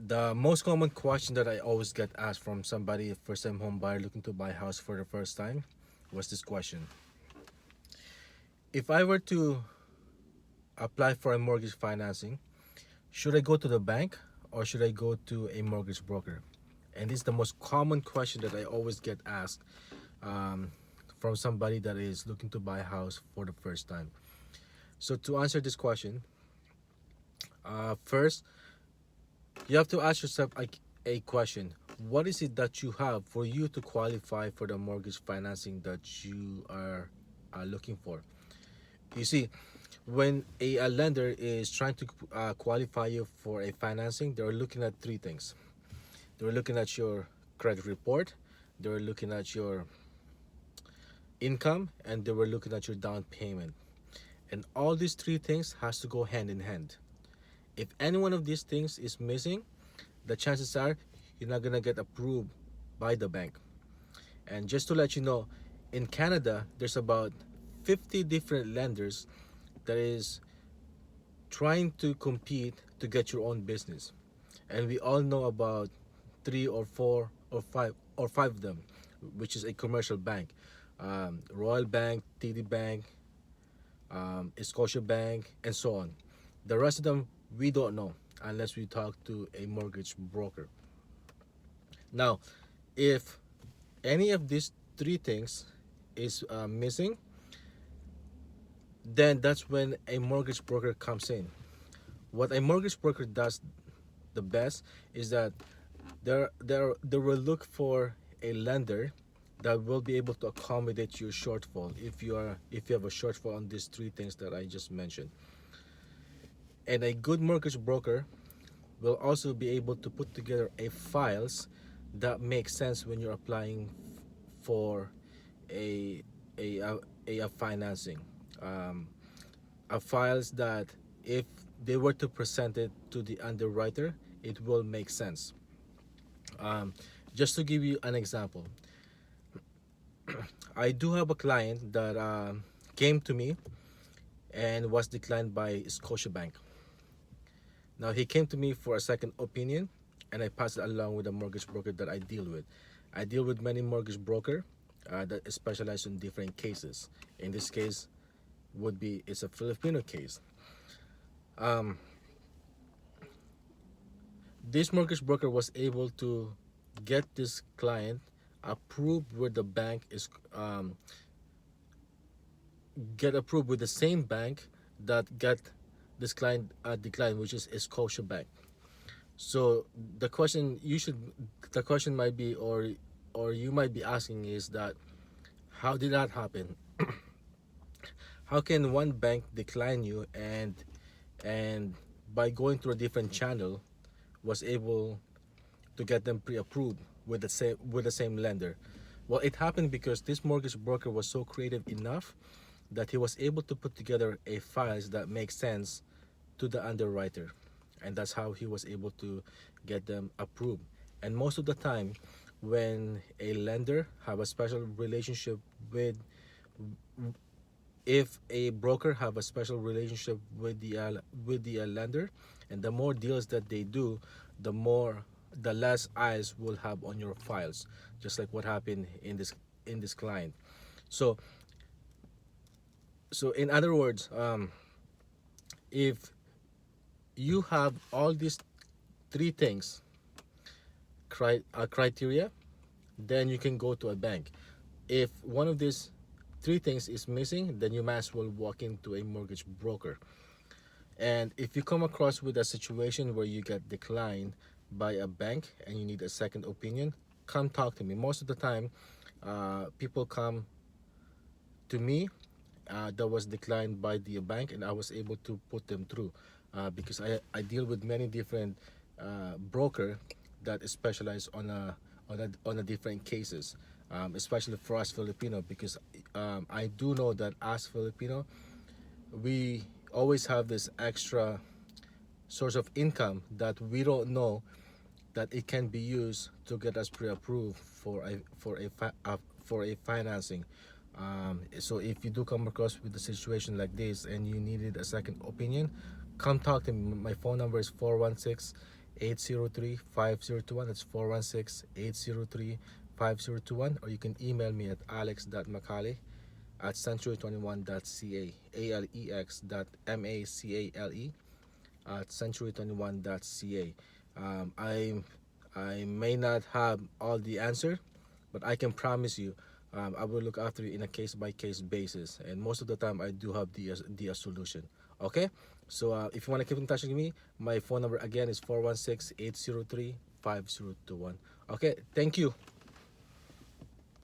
The most common question that I always get asked from somebody, a first time home buyer looking to buy a house for the first time, was this question. If I were to apply for a mortgage financing, should I go to the bank or should I go to a mortgage broker? And this is the most common question that I always get asked um, from somebody that is looking to buy a house for the first time. So, to answer this question, first, you have to ask yourself a question. What is it that you have for you to qualify for the mortgage financing that you are looking for? You see, when a lender is trying to qualify you for a financing, they're looking at three things. They're looking at your credit report, they're looking at your income, and they were looking at your down payment. And all these three things has to go hand in hand. If any one of these things is missing, the chances are you're not gonna get approved by the bank. And just to let you know, in Canada, there's about 50 different lenders that is trying to compete to get your own business. And we all know about three or four or five of them, which is a commercial bank. Royal Bank, TD Bank, Scotia Bank, and so on. The rest of them we don't know unless we talk to a mortgage broker. Now, if any of these three things is missing, then that's when a mortgage broker comes in. What a mortgage broker does the best is that they will look for a lender that will be able to accommodate your shortfall if you have a shortfall on these three things that I just mentioned. And a good mortgage broker will also be able to put together a files that make sense when you're applying for a a financing. Um, a files that if they were to present it to the underwriter, it will make sense. Um, just to give you an example, I do have a client that came to me and was declined by Scotiabank. Now he came to me for a second opinion, and I passed it along with a mortgage broker that I deal with. I deal with many mortgage broker that specialize in different cases. In this case, would be it's a Filipino case. Um, this mortgage broker was able to get this client approved with the bank is get approved with the same bank that got this client declined, which is Scotia Bank. So the question might be, or you might be asking, is that how did that happen? How can one bank decline you and by going through a different channel was able to get them pre-approved with the same lender? Well, it happened because this mortgage broker was so creative enough that he was able to put together a files that make sense to the underwriter, and that's how he was able to get them approved. And most of the time, when a lender have a special relationship with, if a broker have a special relationship with the lender, and the more deals that they do, the less eyes will have on your files, just like what happened in this client. So in other words, if you have all these three things criteria, then you can go to a bank. If one of these three things is missing, then you might as well walk into a mortgage broker. And if you come across with a situation where you get declined by a bank and you need a second opinion, come talk to me. Most of the time, people come to me that was declined by the bank, and I was able to put them through because I deal with many different broker that specialize on a different cases, especially for us Filipino, because I do know that us Filipino, we always have this extra source of income that we don't know that it can be used to get us pre-approved for a financing. So if you do come across with a situation like this and you needed a second opinion, come talk to me. My phone number is 416 803-5021. That's 416-803-5021. Or you can email me at alex.macale at century21.ca, alex.macale at century21.ca. I may not have all the answer, but I can promise you, I will look after you in a case by case basis. And most of the time, I do have the solution. Okay? So if you want to keep in touch with me, my phone number again is 416-803-5021. Okay? Thank you.